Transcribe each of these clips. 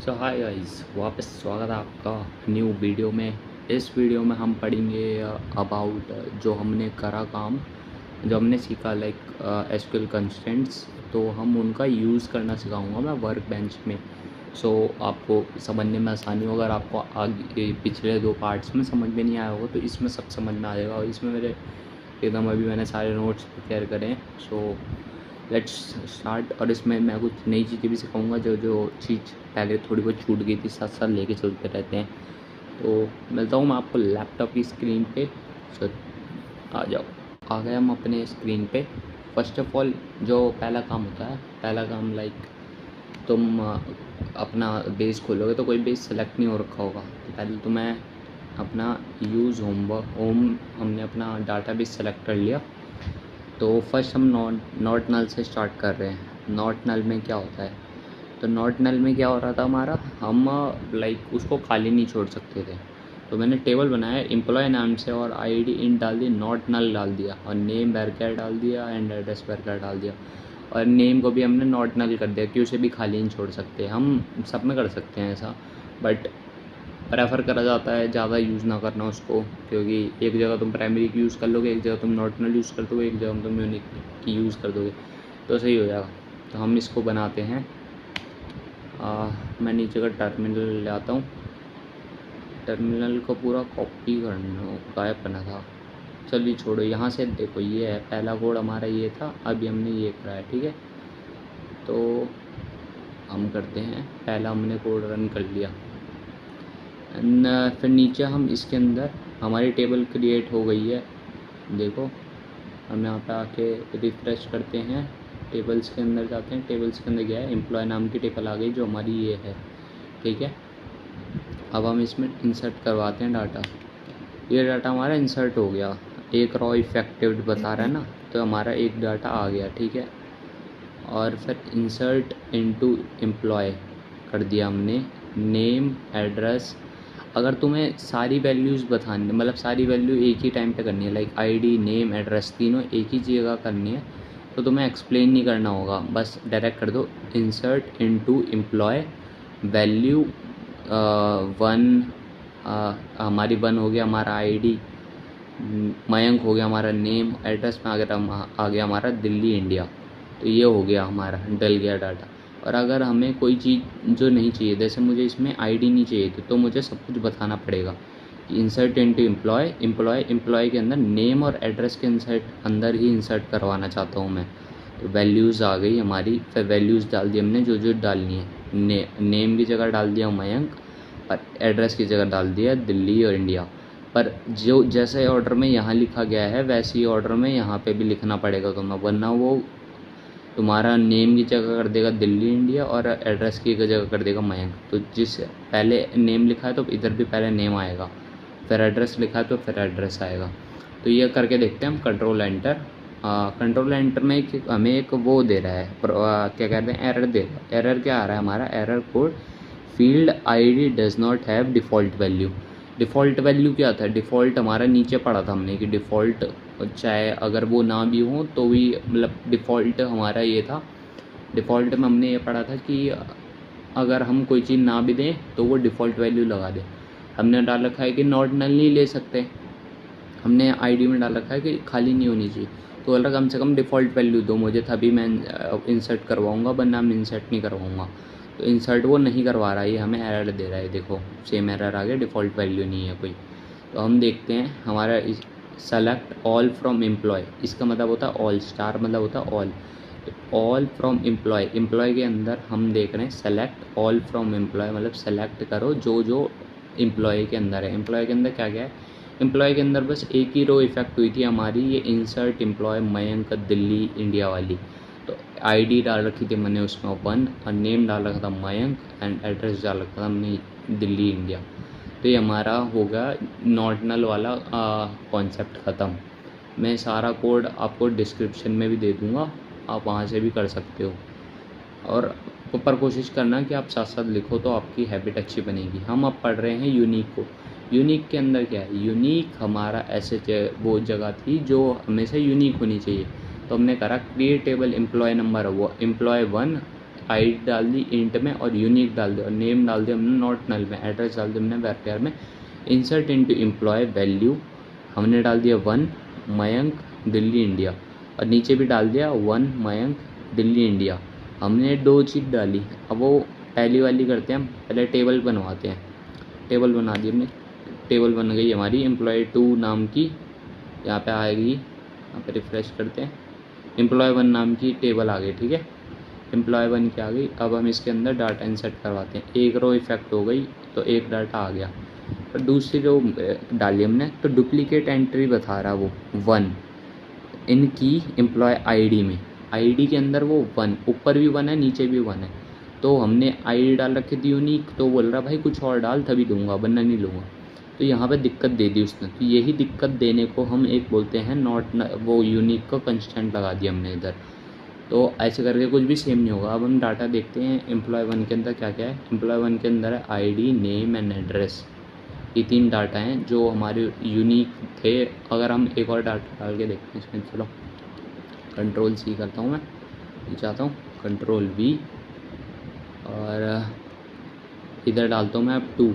सो hi guys, वापस स्वागत है आपका न्यू वीडियो में। इस वीडियो में हम पढ़ेंगे अबाउट जो हमने करा काम, जो हमने सीखा लाइक एसक्यूएल कंस्ट्रेंट्स। तो हम उनका यूज़ करना सिखाऊंगा मैं वर्क बेंच में। सो आपको समझने में आसानी होगा। अगर आपको आगे पिछले दो पार्ट्स में समझ में नहीं आया होगा तो इसमें सब समझ में आ जाएगा। और इसमें मेरे एकदम अभी मैंने सारे नोट्स प्रिपेयर करे हैं। So let's start. और इसमें मैं कुछ नई चीज़ें भी सिखाऊंगा, जो जो चीज़ पहले थोड़ी बहुत छूट गई थी, साथ साथ लेके चलते रहते हैं। तो मिलता हूँ मैं आपको लैपटॉप की स्क्रीन पे। सो आ जाओ। आ गए हम अपने स्क्रीन पे। फर्स्ट ऑफ ऑल जो पहला काम होता है, पहला काम लाइक तुम अपना बेस खोलोगे तो कोई बेस सेलेक्ट नहीं हो रखा होगा। तो पहले तो मैं अपना यूज़ होम हमने अपना डाटा बेस सेलेक्ट कर लिया। तो फर्स्ट हम नॉट नल से स्टार्ट कर रहे हैं। नॉट नल में क्या होता है, तो नॉट नल में क्या हो रहा था हमारा, हम लाइक उसको खाली नहीं छोड़ सकते थे। तो मैंने टेबल बनाया एम्प्लॉय नाम से और आईडी इन डाल दी, नॉट नल डाल दिया और नेम बैरकैर डाल दिया एंड एड्रेस बैरकैर डाल दिया। और नेम को भी हमने नॉट नल कर दिया कि उसे भी खाली नहीं छोड़ सकते। हम सब में कर सकते हैं ऐसा, बट प्रेफर करा जाता है ज़्यादा यूज़ ना करना उसको, क्योंकि एक जगह तुम प्राइमरी की यूज़ कर लोगे, एक जगह तुम नॉट नल यूज़ कर दोगे, एक जगह तुम यूनिक की यूज़ कर दोगे, तो सही हो जाएगा। तो हम इसको बनाते हैं। मैं नीचे का टर्मिनल ले आता हूँ। टर्मिनल को पूरा कॉपी करना, गायब करना था। चलिए छोड़ो, यहाँ से देखो ये है पहला कोड हमारा, ये था, अभी हमने ये करा है, ठीक है। तो हम करते हैं, पहला हमने कोड रन कर लिया। फिर नीचे हम इसके अंदर हमारी टेबल क्रिएट हो गई है। देखो हम यहाँ पे आके रिफ़्रेश करते हैं, टेबल्स के अंदर जाते हैं। टेबल्स के अंदर गया है, एम्प्लॉय नाम की टेबल आ गई जो हमारी ये है, ठीक है। अब हम इसमें इंसर्ट करवाते हैं डाटा। ये डाटा हमारा इंसर्ट हो गया, एक रॉ इफेक्टिव बता रहा है ना, तो हमारा एक डाटा आ गया, ठीक है। और फिर इंसर्ट इनटू एम्प्लॉय कर दिया हमने, नेम एड्रेस। अगर तुम्हें सारी वैल्यूज़ बतानी, मतलब सारी वैल्यू एक ही टाइम पे करनी है, लाइक आईडी नेम एड्रेस तीनों एक ही जगह करनी है, तो तुम्हें एक्सप्लेन नहीं करना होगा, बस डायरेक्ट कर दो insert into employ value one. हमारी वन हो गया हमारा आईडी, मयंक हो गया हमारा नेम, एड्रेस में आ गया हमारा दिल्ली इंडिया। तो ये हो गया हमारा, डल गया डाटा। और अगर हमें कोई चीज़ जो नहीं चाहिए, जैसे मुझे इसमें आईडी नहीं चाहिए थी, तो मुझे सब कुछ बताना पड़ेगा कि इंसर्ट इनटू एम्प्लॉय के अंदर नेम और एड्रेस के अंदर ही इंसर्ट करवाना चाहता हूँ मैं। तो वैल्यूज़ आ गई हमारी, फिर वैल्यूज़ डाल दी हमने जो जो डालनी है। नेम की जगह डाल दिया मयंक और एड्रेस की जगह डाल दिया दिल्ली और इंडिया। पर जो जैसे ऑर्डर में यहाँ लिखा गया है वैसे ही ऑर्डर में यहाँ पे भी लिखना पड़ेगा तुम्हें, वरना वो तुम्हारा नेम की जगह कर देगा दिल्ली इंडिया और एड्रेस की जगह कर देगा मयंक। तो जिस पहले नेम लिखा है तो इधर भी पहले नेम आएगा, फिर एड्रेस लिखा है तो फिर एड्रेस आएगा। तो ये करके देखते हैं हम। Control enter. कंट्रोल एंटर में हमें एक वो दे रहा है, क्या कहते हैं, एरर दे रहा है। एरर क्या आ रहा है हमारा, error code field ID does not have default value. Default value क्या था, डिफ़ॉल्ट हमारा नीचे पढ़ा था हमने कि डिफ़ॉल्ट चाहे अगर वो ना भी हो तो भी, मतलब डिफ़ॉल्ट हमारा ये था। डिफ़ॉल्ट में हमने ये पढ़ा था कि अगर हम कोई चीज़ ना भी दें तो वो डिफ़ॉल्ट वैल्यू लगा दे। हमने डाल रखा है कि नॉट नल नहीं ले सकते, हमने आईडी में डाल रखा है कि खाली नहीं होनी चाहिए। तो बोल रहा कम से कम डिफ़ॉल्ट वैल्यू दो मुझे, तभी मैं इंसर्ट करवाऊँगा, वरना मैं इंसर्ट नहीं करवाऊँगा। तो इंसर्ट वो नहीं करवा रहा है, ये हमें एरर दे रहा है। देखो सेम एरर आ गया, डिफ़ॉल्ट वैल्यू नहीं है कोई। तो हम देखते हैं हमारा सेलेक्ट ऑल फ्रॉम एम्प्लॉय, इसका मतलब होता है ऑल, स्टार मतलब होता है ऑल। तो ऑल फ्रॉम एम्प्लॉय, एम्प्लॉय के अंदर हम देख रहे हैं सेलेक्ट ऑल फ्रॉम एम्प्लॉय, मतलब सेलेक्ट करो जो जो एम्प्लॉय के अंदर है। एम्प्लॉय के अंदर क्या क्या है, एम्प्लॉय के अंदर बस एक ही रो इफेक्ट हुई थी हमारी, ये insert employ Mayank Delhi India वाली। तो आईडी डाल रखी थी मैंने उसमें वन, और नेम डाल रखा था मयंक एंड एड्रेस डाल रखा था हमने दिल्ली इंडिया। तो ये हमारा होगा नॉट नल वाला कॉन्सेप्ट ख़त्म। मैं सारा कोड आपको डिस्क्रिप्शन में भी दे दूँगा, आप वहाँ से भी कर सकते हो। और ऊपर कोशिश करना कि आप साथ साथ लिखो, तो आपकी हैबिट अच्छी बनेगी। हम अब पढ़ रहे हैं यूनिक को। यूनिक के अंदर क्या है, यूनिक हमारा ऐसे वो जगह थी जो हमेशा यूनिक होनी चाहिए। तो हमने करा क्रिएट टेबल एम्प्लॉय नंबर, वो एम्प्लॉय वन आईडी डाल दी इंट में और यूनिक डाल दिया और नेम डाल दिया हमने नॉट नल में, एड्रेस डाल दिया हमने वेरिफायर में। इंसर्ट इनटू एम्प्लॉय वैल्यू हमने डाल दिया 1 मयंक दिल्ली इंडिया और नीचे भी डाल दिया 1 मयंक दिल्ली इंडिया। हमने 2 चीज़ डाली। अब वो पहली वाली करते हैं हम, पहले टेबल बनवाते हैं। टेबल बना दी हमने, टेबल बन गई हमारी एम्प्लॉय 2 नाम की, यहाँ पे आएगी, यहाँ पे रिफ्रेश करते हैं, एम्प्लॉय 1 नाम की टेबल आ गई। ठीक है, एम्प्लॉय 1 की आ गई। अब हम इसके अंदर डाटा इंसर्ट करवाते हैं। एक रो इफेक्ट हो गई तो एक डाटा आ गया। और दूसरी रो डाली हमने तो डुप्लीकेट एंट्री बता रहा वो 1 इनकी एम्प्लॉय आईडी में, आईडी के अंदर वो 1, ऊपर भी 1 है नीचे भी 1 है। तो हमने आईडी डाल रखी थी यूनिक, तो बोल रहा भाई कुछ और डाल तभी दूंगा वरना नहीं लूँगा। तो यहाँ पे दिक्कत दे दी उसने। तो यही दिक्कत देने को हम एक बोलते हैं नॉट, वो यूनिक को कंस्टेंट लगा दिया हमने इधर। तो ऐसे करके कुछ भी सेम नहीं होगा। अब हम डाटा देखते हैं एम्प्लॉय 1 के अंदर क्या क्या है। एम्प्लॉय 1 के अंदर है आईडी, नेम एंड एड्रेस, ये 3 डाटा हैं जो हमारे यूनिक थे। अगर हम एक और डाटा डाल के देखते हैं इसमें, चलो कंट्रोल सी करता हूँ मैं, ये चाहता हूँ कंट्रोल वी और इधर डालता हूँ मैं अब 2।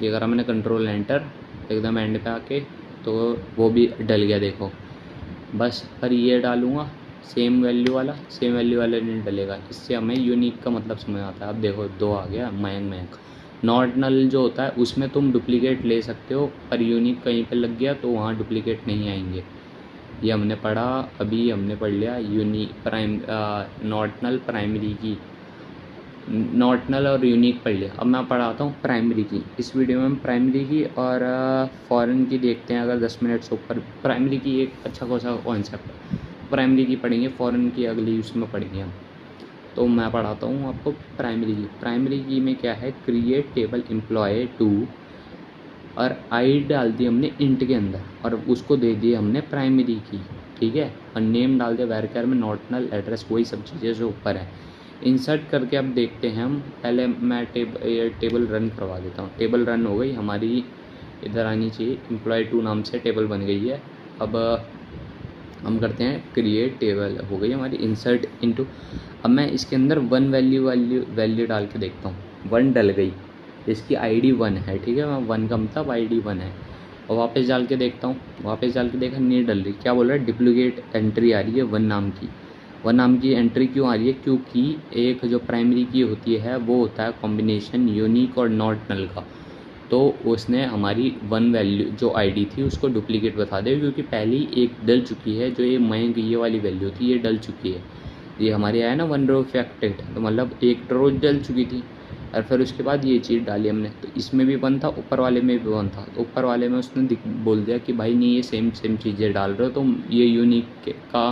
ये करा मैंने कंट्रोल एंटर एकदम एंड पे आके, तो वो भी डल गया देखो। बस पर ये डालूँगा सेम वैल्यू वाला, सेम वैल्यू वाला नहीं डलेगा। इससे हमें यूनिक का मतलब समझ आता है। अब देखो 2 आ गया मयंक मयंक। नॉट नल जो होता है उसमें तुम डुप्लीकेट ले सकते हो, पर यूनिक कहीं पे लग गया तो वहाँ डुप्लीकेट नहीं आएंगे। ये हमने पढ़ा, अभी हमने पढ़ लिया unique prime, not null primary की, नॉट नल और यूनिक पढ़ लिया। अब मैं पढ़ाता हूँ प्राइमरी की। इस वीडियो में हम प्राइमरी की और फॉरेन की देखते हैं। अगर 10 मिनट से ऊपर प्राइमरी की एक अच्छा सा कॉन्सेप्ट, प्राइमरी की पढ़ेंगे, फॉरेन की अगली उसमें पढ़ेंगे हम। तो मैं पढ़ाता हूँ आपको प्राइमरी की। प्राइमरी की में क्या है, क्रिएट टेबल एम्प्लॉय 2 और आई डाल दी हमने इंट के अंदर और उसको दे दिए हमने प्राइमरी की। ठीक है, और नेम डाल दिया वेरिफायर में नॉट नल, एड्रेस वही सब चीज़ें जो ऊपर है। इंसर्ट करके अब देखते हैं हम। पहले मैं टेबल रन करवा देता हूँ। टेबल रन हो गई हमारी, इधर आनी चाहिए, एम्प्लॉय 2 नाम से टेबल बन गई है। अब हम करते हैं क्रिएट टेबल, हो गई हमारी इंसर्ट इनटू। अब मैं इसके अंदर 1 वैल्यू डाल के देखता हूँ। 1 डल गई, इसकी आईडी 1 है। ठीक है, मैं 1 का मतलब आईडी 1 है। और वापस डाल के देखता हूँ, वापस डाल के देखा नहीं डल रही। क्या बोल रहा है, डुप्लीकेट एंट्री आ रही है 1 नाम की। 1 नाम की एंट्री क्यों आ रही है, क्योंकि एक जो प्राइमरी की होती है वो होता है कॉम्बिनेशन यूनिक और नॉट नल का। तो उसने हमारी 1 वैल्यू जो आईडी थी उसको डुप्लीकेट बता दे, क्योंकि पहली एक डल चुकी है, जो ये मयंक ये वाली वैल्यू थी ये डल चुकी है। ये हमारी आया ना 1 रो इफेक्टेड, तो मतलब एक रो डल चुकी थी। और फिर उसके बाद ये चीज़ डाली हमने, तो इसमें भी 1 था, ऊपर वाले में भी 1 था। तो ऊपर वाले में उसने बोल दिया कि भाई नहीं ये सेम चीज़ें डाल रहे हो, तो ये यूनिक का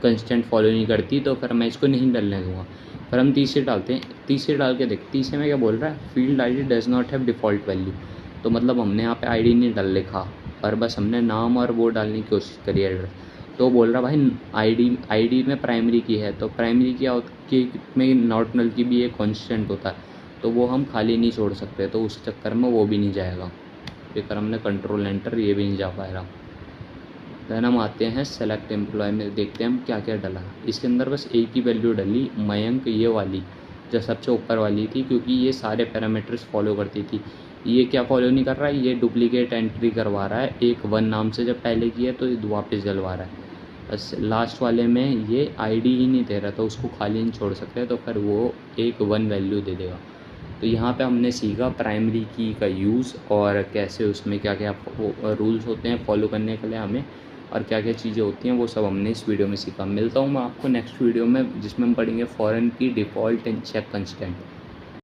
कंस्टेंट फॉलो नहीं करती, तो फिर मैं इसको नहीं डालने दूँगा। फिर हम तीसरे डालते हैं। तीसरे डाल के देख, तीसरे में क्या बोल रहा है, field ID does not have default value. तो मतलब हमने यहाँ पे आईडी नहीं डाल लिखा, पर बस हमने नाम और वो डालने की कोशिश करी एड्रेस। तो बोल रहा भाई आईडी में प्राइमरी की है, तो प्राइमरी की में नॉट नल की भी एक कांस्टेंट होता है, तो वो हम खाली नहीं छोड़ सकते, तो उस चक्कर में वो भी नहीं जाएगा। फिर हमने कंट्रोल एंटर, ये भी नहीं जा पाएगा। देन हम आते हैं सेलेक्ट एम्प्लॉय में, देखते हैं हम क्या क्या डला। इसके अंदर बस एक ही वैल्यू डली, मयंक ये वाली जो सबसे ऊपर वाली थी, क्योंकि ये सारे पैरामीटर्स फॉलो करती थी। ये क्या फॉलो नहीं कर रहा है, ये डुप्लीकेट एंट्री करवा रहा है। एक 1 नाम से जब पहले की है तो ये वापस डलवा रहा है। बस लास्ट वाले में ये आईडी ही नहीं दे रहा, तो उसको खाली नहीं छोड़ सकते, तो फिर वो एक 1 वैल्यू दे देगा। तो यहाँ पे हमने सीखा प्राइमरी की का यूज़ और कैसे उसमें क्या क्या रूल्स होते हैं फॉलो करने के लिए हमें, और क्या क्या चीज़ें होती हैं, वो सब हमने इस वीडियो में सीखा। मिलता हूँ मैं आपको नेक्स्ट वीडियो में, जिसमें हम पढ़ेंगे फॉरेन की डिफ़ॉल्ट एंड चेक कंस्टेंट।